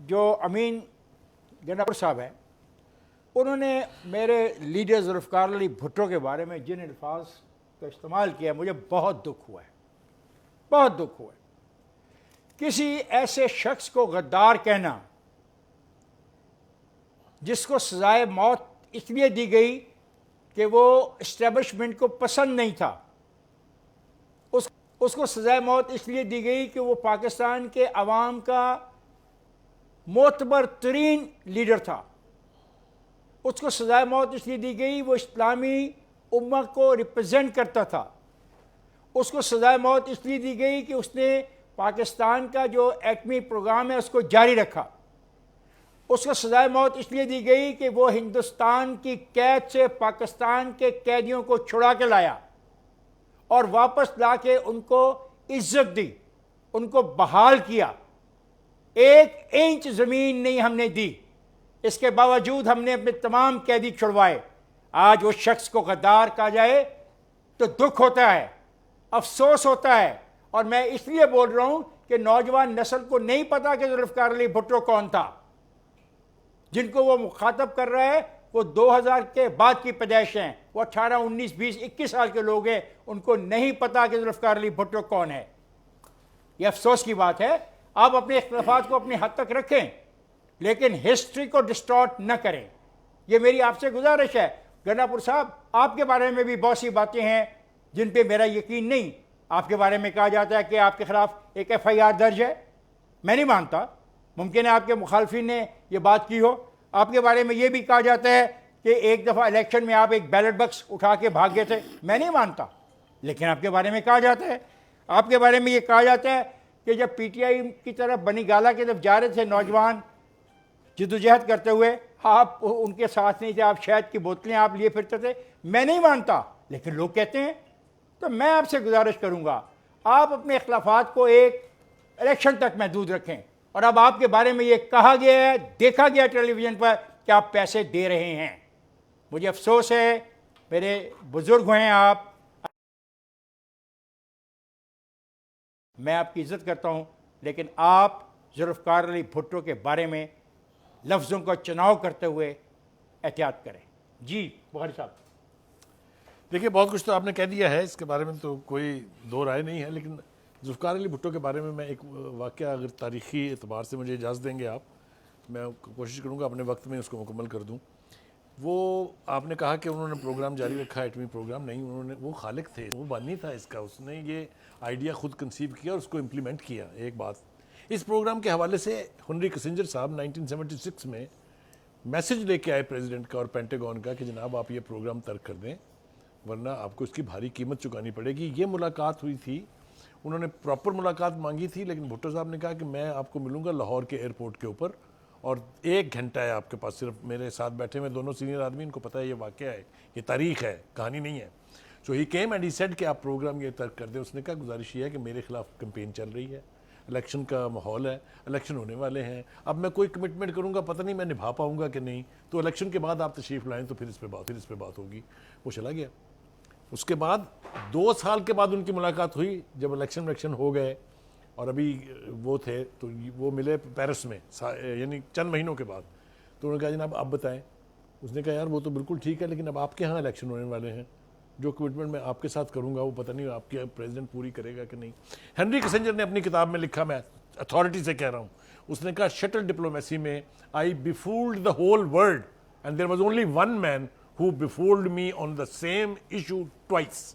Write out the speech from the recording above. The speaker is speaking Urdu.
جو امین گناپور صاحب ہیں انہوں نے میرے لیڈر ذوالفقار علی بھٹو کے بارے میں جن الفاظ کا استعمال کیا مجھے بہت دکھ ہوا ہے، بہت دکھ ہوا ہے۔ کسی ایسے شخص کو غدار کہنا جس کو سزائے موت اس لیے دی گئی کہ وہ اسٹیبلشمنٹ کو پسند نہیں تھا، اس کو سزائے موت اس لیے دی گئی کہ وہ پاکستان کے عوام کا معتبر ترین لیڈر تھا، اس کو سزائے موت اس لیے دی گئی وہ اسلامی امہ کو ریپرزینٹ کرتا تھا، اس کو سزائے موت اس لیے دی گئی کہ اس نے پاکستان کا جو ایٹمی پروگرام ہے اس کو جاری رکھا، اس کو سزائے موت اس لیے دی گئی کہ وہ ہندوستان کی قید سے پاکستان کے قیدیوں کو چھڑا کے لایا اور واپس لا کے ان کو عزت دی، ان کو بحال کیا۔ 1 انچ زمین نہیں ہم نے دی، اس کے باوجود ہم نے اپنے تمام قیدی چھڑوائے۔ آج اس شخص کو غدار کہا جائے تو دکھ ہوتا ہے، افسوس ہوتا ہے، اور میں اس لیے بول رہا ہوں کہ نوجوان نسل کو نہیں پتا کہ ذوالفقار علی بھٹو کون تھا۔ جن کو وہ مخاطب کر رہا ہے وہ 2000 کے بعد کی پیدائش ہیں، وہ 18 19 20 21 سال کے لوگ ہیں، ان کو نہیں پتا کہ ذوالفقار علی بھٹو کون ہے۔ یہ افسوس کی بات ہے۔ آپ اپنے اختلافات کو اپنی حد تک رکھیں لیکن ہسٹری کو ڈسٹارٹ نہ کریں، یہ میری آپ سے گزارش ہے۔ گناپور صاحب، آپ کے بارے میں بھی بہت سی باتیں ہیں جن پہ میرا یقین نہیں۔ آپ کے بارے میں کہا جاتا ہے کہ آپ کے خلاف ایک FIR درج ہے، میں نہیں مانتا، ممکن ہے آپ کے مخالفین نے یہ بات کی ہو۔ آپ کے بارے میں یہ بھی کہا جاتا ہے کہ ایک دفعہ الیکشن میں آپ ایک بیلٹ بکس اٹھا کے بھاگ گئے تھے، میں نہیں مانتا، لیکن آپ کے بارے میں کہا جاتا ہے۔ آپ کے بارے میں یہ کہا جاتا ہے کہ جب PTI کی طرف بنی گالہ کی طرف جا رہے تھے نوجوان جدوجہد کرتے ہوئے، آپ ان کے ساتھ نہیں تھے، آپ شہد کی بوتلیں آپ لیے پھرتے تھے، میں نہیں مانتا، لیکن لوگ کہتے ہیں۔ تو میں آپ سے گزارش کروں گا آپ اپنے اختلافات کو ایک الیکشن تک محدود رکھیں۔ اور اب آپ کے بارے میں یہ کہا گیا ہے، دیکھا گیا ٹیلی ویژن پر کہ آپ پیسے دے رہے ہیں۔ مجھے افسوس ہے، میرے بزرگ ہیں آپ، میں آپ کی عزت کرتا ہوں، لیکن آپ ذوالفقار علی بھٹو کے بارے میں لفظوں کا چناؤ کرتے ہوئے احتیاط کریں۔ جی بخاری صاحب۔ دیکھیے، بہت کچھ تو آپ نے کہہ دیا ہے، اس کے بارے میں تو کوئی دو رائے نہیں ہے، لیکن ذوالفقار علی بھٹو کے بارے میں ایک واقعہ اگر تاریخی اعتبار سے مجھے اجازت دیں گے آپ، میں کوشش کروں گا اپنے وقت میں اس کو مکمل کر دوں۔ وہ آپ نے کہا کہ انہوں نے پروگرام جاری رکھا، ایٹمی پروگرام نہیں، انہوں نے وہ خالق تھے، وہ بانی تھا اس کا، اس نے یہ آئیڈیا خود کنسیو کیا اور اس کو امپلیمنٹ کیا۔ ایک بات اس پروگرام کے حوالے سے ہنری کسنجر صاحب 1976 میں میسج لے کے آئے پریزیڈنٹ کا اور پینٹاگون کا کہ جناب آپ یہ پروگرام ترک کر دیں ورنہ آپ کو اس کی بھاری قیمت چکانی پڑے گی۔ یہ ملاقات ہوئی تھی، انہوں نے پراپر ملاقات مانگی تھی، لیکن بھٹو صاحب نے کہا کہ میں آپ کو ملوں گا لاہور کے ایئرپورٹ کے اوپر، اور 1 گھنٹہ ہے آپ کے پاس، صرف میرے ساتھ بیٹھے ہوئے دونوں سینئر آدمی، ان کو پتہ ہے یہ واقعہ ہے، یہ تاریخ ہے، کہانی نہیں ہے۔ So he came and he said کہ آپ پروگرام یہ ترک کر دیں۔ اس نے کہا گزارش یہ ہے کہ میرے خلاف کمپین چل رہی ہے، الیکشن کا ماحول ہے، الیکشن ہونے والے ہیں، اب میں کوئی کمٹمنٹ کروں گا پتہ نہیں میں نبھا پاؤں گا کہ نہیں، تو الیکشن کے بعد آپ تشریف لائیں تو پھر اس پہ بات ہوگی۔ وہ چلا گیا۔ اس کے بعد 2 سال کے بعد ان کی ملاقات ہوئی، جب الیکشن ہو گئے اور ابھی وہ تھے تو وہ ملے پیرس میں، یعنی چند مہینوں کے بعد۔ تو انہوں نے کہا جناب آپ بتائیں۔ اس نے کہا یار وہ تو بالکل ٹھیک ہے، لیکن اب آپ کے ہاں الیکشن ہونے والے ہیں، جو کمٹمنٹ میں آپ کے ساتھ کروں گا وہ پتہ نہیں آپ کے پریزیڈنٹ پوری کرے گا کہ نہیں۔ ہنری کسنجر نے اپنی کتاب میں لکھا، میں اتھارٹی سے کہہ رہا ہوں، اس نے کہا شٹل ڈپلومیسی میں I befooled the whole world and there was only one man who befooled me on the same issue twice.